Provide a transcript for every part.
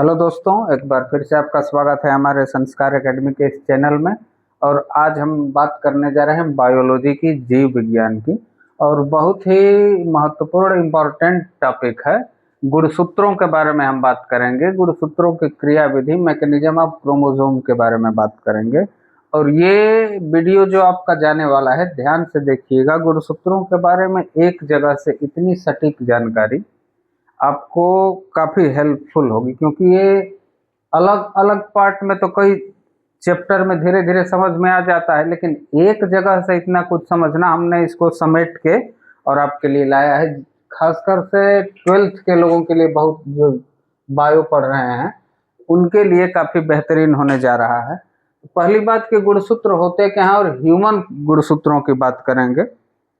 Hello दोस्तों, एक बार फिर से आपका स्वागत है हमारे संस्कार एकेडमी के इस चैनल में। और आज हम बात करने जा रहे हैं बायोलॉजी की, जीव विज्ञान की। और बहुत ही महत्वपूर्ण इम्पोर्टेंट टॉपिक है। गुणसूत्रों के बारे में हम बात करेंगे। गुणसूत्रों की क्रियाविधि, मैकेनिज्म ऑफ क्रोमोसोम के बारे में बात करेंगे। और ये वीडियो जो आपका जाने वाला है, ध्यान से देखिएगा। गुणसूत्रों के बारे में एक जगह से इतनी सटीक जानकारी आपको काफ़ी हेल्पफुल होगी, क्योंकि ये अलग अलग पार्ट में तो कई चैप्टर में धीरे धीरे समझ में आ जाता है, लेकिन एक जगह से इतना कुछ समझना, हमने इसको समेट के और आपके लिए लाया है। खासकर से 12th के लोगों के लिए, बहुत जो बायो पढ़ रहे हैं उनके लिए काफ़ी बेहतरीन होने जा रहा है। पहली बात कि गुणसूत्र होते क्या हैं, और ह्यूमन गुणसूत्रों की बात करेंगे।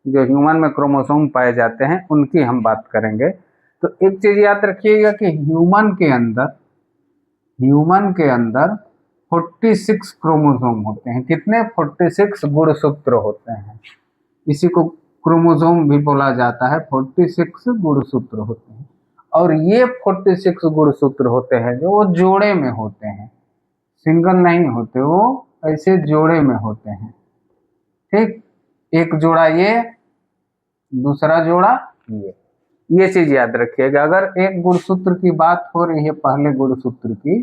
जो ह्यूमन में क्रोमोसोम पाए जाते हैं उनकी हम बात करेंगे। तो एक चीज याद रखिएगा कि ह्यूमन के अंदर 46 क्रोमोसोम होते हैं। कितने? 46 गुणसूत्र होते हैं। इसी को क्रोमोसोम भी बोला जाता है। 46 गुणसूत्र होते हैं, और ये 46 गुणसूत्र होते हैं जो वो जोड़े में होते हैं, सिंगल नहीं होते, वो ऐसे जोड़े में होते हैं। ठीक, एक जोड़ा ये, दूसरा जोड़ा ये चीज याद रखिएगा। अगर एक गुणसूत्र की बात हो रही है, पहले गुणसूत्र की,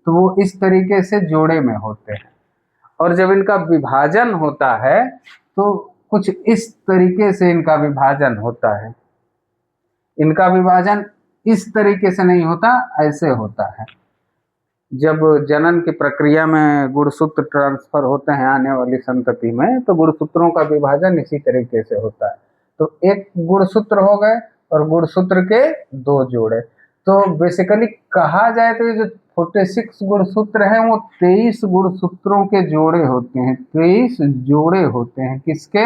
तो वो इस तरीके से जोड़े में होते हैं। और जब इनका विभाजन होता है तो कुछ इस तरीके से इनका विभाजन होता है। इनका विभाजन इस तरीके से नहीं होता, ऐसे होता है। जब जनन की प्रक्रिया में गुणसूत्र ट्रांसफर होते हैं आने वाली संतति में, तो गुणसूत्रों का विभाजन इसी तरीके से होता है। तो एक गुणसूत्र हो गए और गुणसूत्र के दो जोड़े। तो बेसिकली कहा जाए तो ये जो 46 गुणसूत्र हैं वो 23 गुणसूत्रों के जोड़े होते हैं। 23 जोड़े होते हैं। किसके?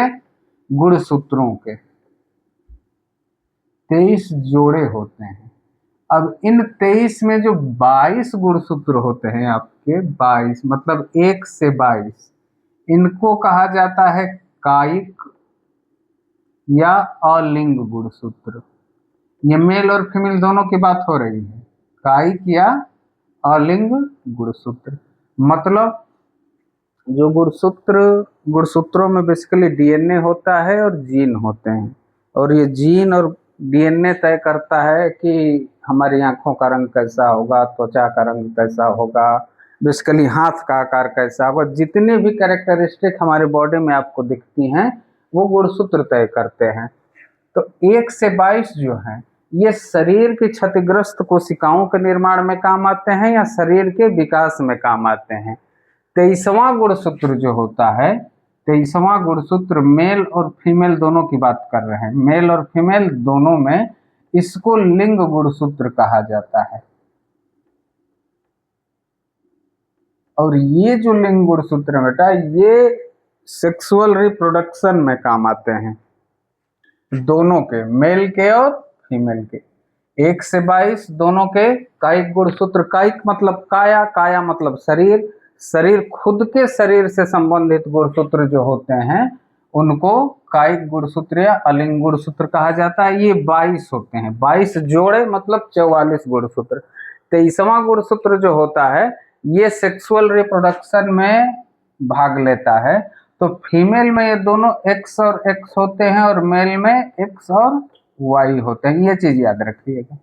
गुणसूत्रों के 23 जोड़े होते हैं। अब इन 23 में जो 22 गुणसूत्र होते हैं आपके, 22 मतलब 1 से 22, इनको कहा जाता है कायिक या अलिंग गुणसूत्र। ये मेल और फीमेल दोनों की बात हो रही है। कायिक या अलिंग गुणसूत्र मतलब जो गुणसूत्रों में बेसिकली डीएनए होता है और जीन होते हैं। और ये जीन और डीएनए तय करता है कि हमारी आंखों का रंग कैसा होगा, त्वचा का रंग कैसा होगा, बेसिकली हाथ का आकार कैसा होगा। जितने भी कैरेक्टरिस्टिक हमारे बॉडी में आपको दिखती हैं वो गुणसूत्र तय करते हैं। तो 1 से 22 जो हैं, ये शरीर की क्षतिग्रस्त कोशिकाओं के निर्माण में काम आते हैं या शरीर के विकास में काम आते हैं। 23वां गुणसूत्र जो होता है, 23वां गुणसूत्र मेल और फीमेल दोनों की बात कर रहे हैं। मेल और फीमेल दोनों में इसको लिंग गुणसूत्र कहा जाता है। और ये जो लिंग गुणसूत्र है बेटा, ये सेक्सुअल रिप्रोडक्शन में काम आते हैं, दोनों के, मेल के और फीमेल के। 1 से 22 दोनों के कायिक गुणसूत्र। कायिक मतलब काया, काया मतलब शरीर। शरीर, खुद के शरीर से संबंधित गुणसूत्र जो होते हैं उनको कायिक गुणसूत्र या अलिंग गुणसूत्र कहा जाता है। ये 22 होते हैं। 22 जोड़े मतलब 44 गुणसूत्र। 23वां गुणसूत्र जो होता है ये सेक्सुअल रिप्रोडक्शन में भाग लेता है। तो फीमेल में ये दोनों एक्स और एक्स होते हैं और मेल में एक्स और वाई होते हैं। ये चीज याद रखिएगा।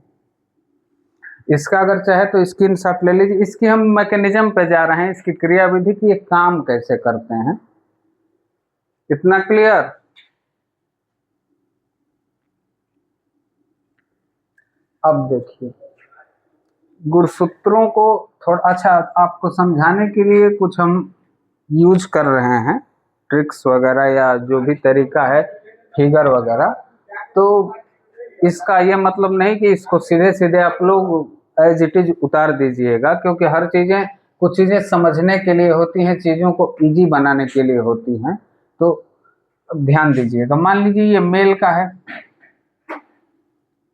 इसका अगर चाहे तो स्क्रीनशॉट ले लीजिए। इसकी हम मैकेनिज्म पे जा रहे हैं, इसकी क्रियाविधि की, ये काम कैसे करते हैं। इतना क्लियर? अब देखिए, गुणसूत्रों को थोड़ा अच्छा आपको समझाने के लिए कुछ हम यूज कर रहे हैं, ट्रिक्स वगैरह या जो भी तरीका है, फिगर वगैरह। तो इसका ये मतलब नहीं कि इसको सीधे सीधे आप लोग एज इट इज उतार दीजिएगा, क्योंकि हर चीज़ें, कुछ चीज़ें समझने के लिए होती हैं, चीज़ों को इजी बनाने के लिए होती हैं। तो ध्यान दीजिएगा। मान लीजिए ये मेल का है,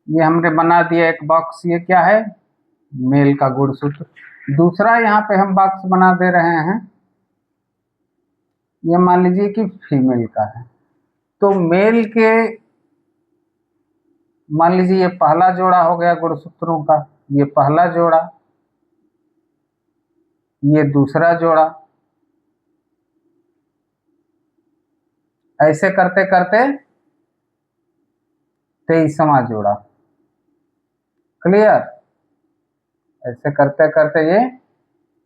ये हमने बना दिया एक बॉक्स। ये क्या है? मेल का गुणसूत्र। दूसरा यहाँ पे हम बॉक्स बना दे रहे हैं, ये मान लीजिए कि फीमेल का है। तो मेल के, मान लीजिए ये पहला जोड़ा हो गया गुणसूत्रों का, ये पहला जोड़ा। ये दूसरा जोड़ा, ऐसे करते करते 23वां जोड़ा। क्लियर? ऐसे करते करते ये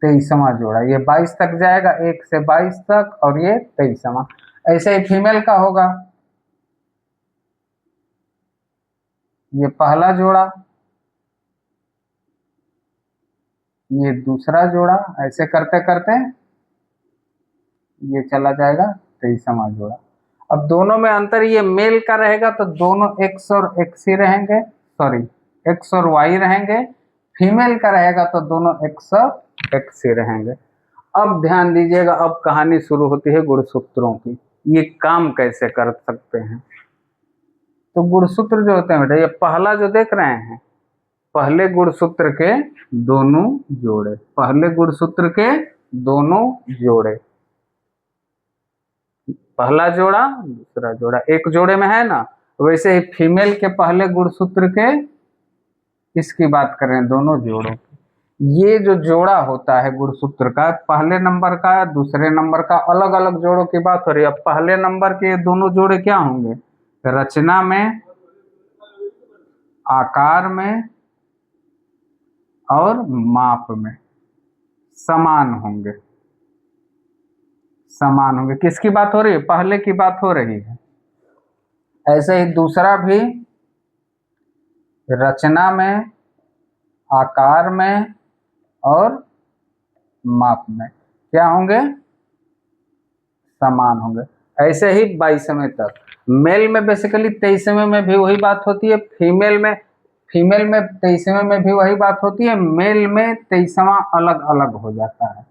23वां जोड़ा, ये 22 तक जाएगा, 1 से 22 तक, और ये 23वां। ऐसे ही फीमेल का होगा, ये पहला जोड़ा, ये दूसरा जोड़ा, ऐसे करते करते ये चला जाएगा 23वां जोड़ा। अब दोनों में अंतर, ये मेल का रहेगा तो दोनों एक्स और एक्स ही रहेंगे, सॉरी एक्स और वाई रहेंगे। फीमेल का रहेगा तो दोनों एक्स और एक्स ही रहेंगे। अब ध्यान दीजिएगा, अब कहानी शुरू होती है गुणसूत्रों की। ये काम कैसे कर सकते हैं? तो गुणसूत्र जो होते हैं बेटा, ये पहला जो देख रहे हैं, पहले गुणसूत्र के दोनों जोड़े, पहले गुणसूत्र के दोनों जोड़े, पहला जोड़ा दूसरा जोड़ा, एक जोड़े में है ना। वैसे ही फीमेल के पहले गुणसूत्र के, इसकी बात करें दोनों जोड़ों की, ये जो जोड़ा होता है गुणसूत्र का, पहले नंबर का दूसरे नंबर का, अलग अलग जोड़ों की बात हो रही है। अब पहले नंबर के दोनों जोड़े क्या होंगे? रचना में, आकार में और माप में समान होंगे, समान होंगे। किसकी बात हो रही है? पहले की बात हो रही है। ऐसे ही दूसरा भी रचना में, आकार में और माप में क्या होंगे? समान होंगे। ऐसे ही 22वें तक। मेल में बेसिकली 23वें में भी वही बात होती है, फीमेल में 23वें में भी वही बात होती है, मेल में 23वां अलग अलग हो जाता है।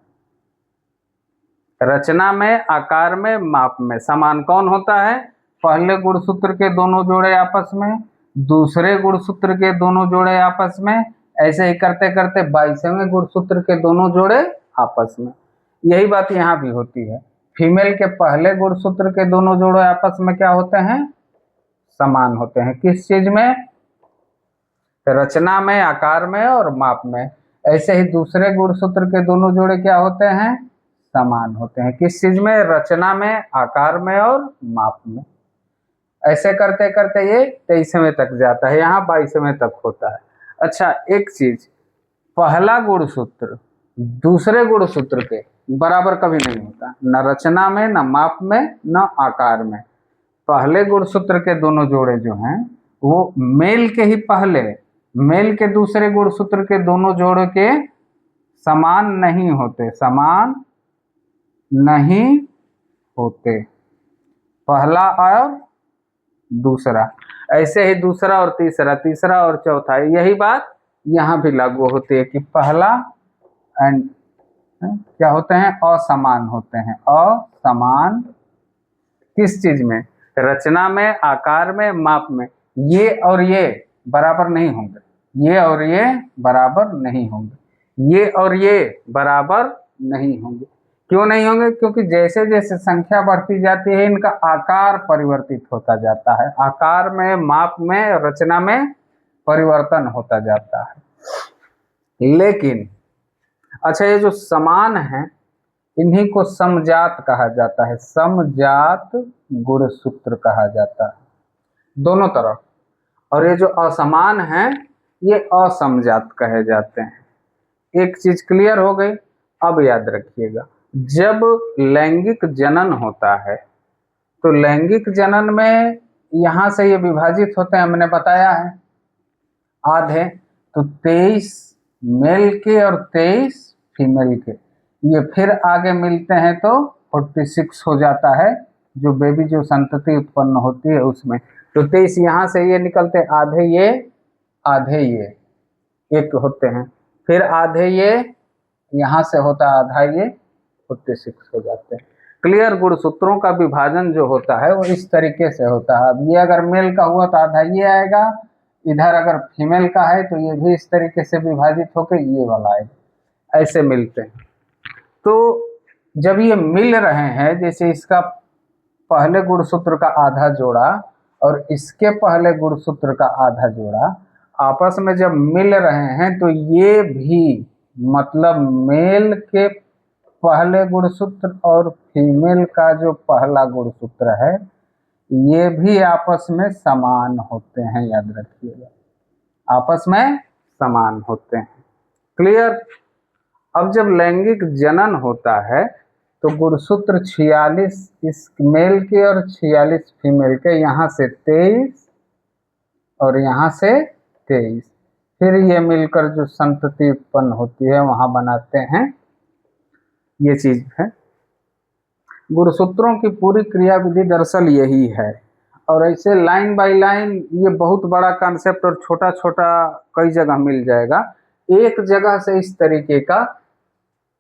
रचना में, आकार में, माप में समान कौन होता है? पहले गुणसूत्र के दोनों जोड़े आपस में, दूसरे गुणसूत्र के दोनों जोड़े आपस में, ऐसे ही करते करते 22वें गुणसूत्र के दोनों जोड़े आपस में। यही बात यहाँ भी होती है। फीमेल के पहले गुणसूत्र के दोनों जोड़े आपस में क्या होते हैं? समान होते हैं। किस चीज में? रचना में, आकार में और माप में। ऐसे ही दूसरे गुणसूत्र के दोनों जोड़े क्या होते हैं? समान होते हैं। किस चीज में? रचना में, आकार में और माप में। ऐसे करते करते ये 23वें तक जाता है, यहाँ 22वें तक होता है। अच्छा, एक चीज, पहला गुणसूत्र दूसरे गुणसूत्र के बराबर कभी नहीं होता, न रचना में, न माप में, न आकार में। पहले गुणसूत्र के दोनों जोड़े जो हैं वो मेल के ही पहले, मेल के दूसरे गुणसूत्र के दोनों जोड़े के समान नहीं होते, समान नहीं होते, पहला और दूसरा। ऐसे ही दूसरा और तीसरा, तीसरा और चौथा, यही बात यहाँ भी लागू होती है कि पहला एंड क्या होते हैं? असमान होते हैं। असमान किस चीज में? रचना में, आकार में, माप में। ये और ये बराबर नहीं होंगे, ये और ये बराबर नहीं होंगे, ये और ये बराबर नहीं होंगे। क्यों नहीं होंगे? क्योंकि जैसे जैसे संख्या बढ़ती जाती है इनका आकार परिवर्तित होता जाता है, आकार में, माप में, रचना में परिवर्तन होता जाता है। लेकिन अच्छा, ये जो समान है इन्हीं को समजात कहा जाता है, समजात गुणसूत्र कहा जाता है दोनों तरफ। और ये जो असमान है ये असमजात कहे जाते हैं। एक चीज क्लियर हो गई। अब याद रखिएगा, जब लैंगिक जनन होता है तो लैंगिक जनन में यहां से ये विभाजित होते हैं, हमने बताया है आधे, तो 23 मेल के और 23 फीमेल के, ये फिर आगे मिलते हैं तो 46 हो जाता है, जो बेबी जो संतति उत्पन्न होती है उसमें। तो 23 यहाँ से ये निकलते, आधे ये एक होते हैं, फिर आधे ये यहाँ से होता है, आधा ये 46 हो जाते हैं। क्लियर? गुणसूत्रों का विभाजन जो होता है वो इस तरीके से होता है। अब ये अगर मेल का हुआ तो आधा ये आएगा, इधर अगर फीमेल का है तो ये भी इस तरीके से विभाजित होकर ये वाला आएगा, ऐसे मिलते हैं। तो जब ये मिल रहे हैं, जैसे इसका पहले गुणसूत्र का आधा जोड़ा और इसके पहले गुणसूत्र का आधा जोड़ा आपस में जब मिल रहे हैं तो ये भी मतलब मेल के पहले गुणसूत्र और फीमेल का जो पहला गुणसूत्र है ये भी आपस में समान होते हैं, याद रखिएगा, आपस में समान होते हैं। क्लियर। अब जब लैंगिक जनन होता है तो गुणसूत्र 46 इस मेल के और 46 फीमेल के, यहाँ से 23 और यहाँ से 23, फिर ये मिलकर जो संतति उत्पन्न होती है वहां बनाते हैं, ये चीज है। गुणसूत्रों की पूरी क्रियाविधि दरअसल यही है। और ऐसे लाइन बाय लाइन ये बहुत बड़ा कॉन्सेप्ट और छोटा छोटा कई जगह मिल जाएगा, एक जगह से इस तरीके का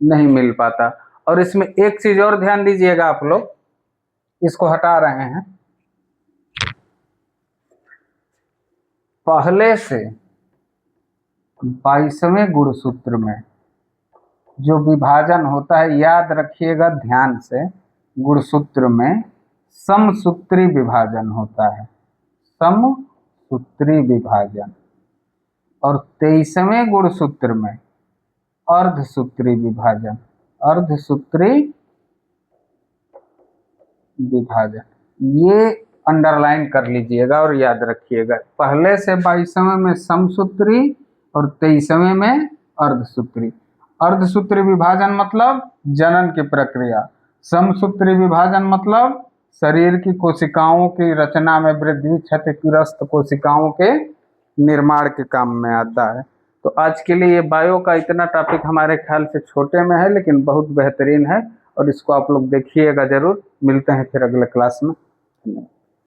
नहीं मिल पाता। और इसमें एक चीज और ध्यान दीजिएगा आप लोग, इसको हटा रहे हैं, पहले से 22वें गुणसूत्र में जो विभाजन होता है, याद रखिएगा ध्यान से, गुणसूत्र में समसूत्री विभाजन होता है, समसूत्री विभाजन। और 23वें गुणसूत्र में अर्धसूत्री विभाजन, अर्धसूत्री विभाजन। ये अंडरलाइन कर लीजिएगा और याद रखिएगा, पहले से 22वें में समसूत्री और 23वें में अर्धसूत्री। अर्धसूत्री विभाजन मतलब जनन की प्रक्रिया, समसूत्री विभाजन मतलब शरीर की कोशिकाओं की रचना में वृद्धि, क्षतिग्रस्त कोशिकाओं के निर्माण के काम में आता है। तो आज के लिए ये बायो का इतना टॉपिक हमारे ख्याल से छोटे में है लेकिन बहुत बेहतरीन है, और इसको आप लोग देखिएगा जरूर। मिलते हैं फिर अगले क्लास में।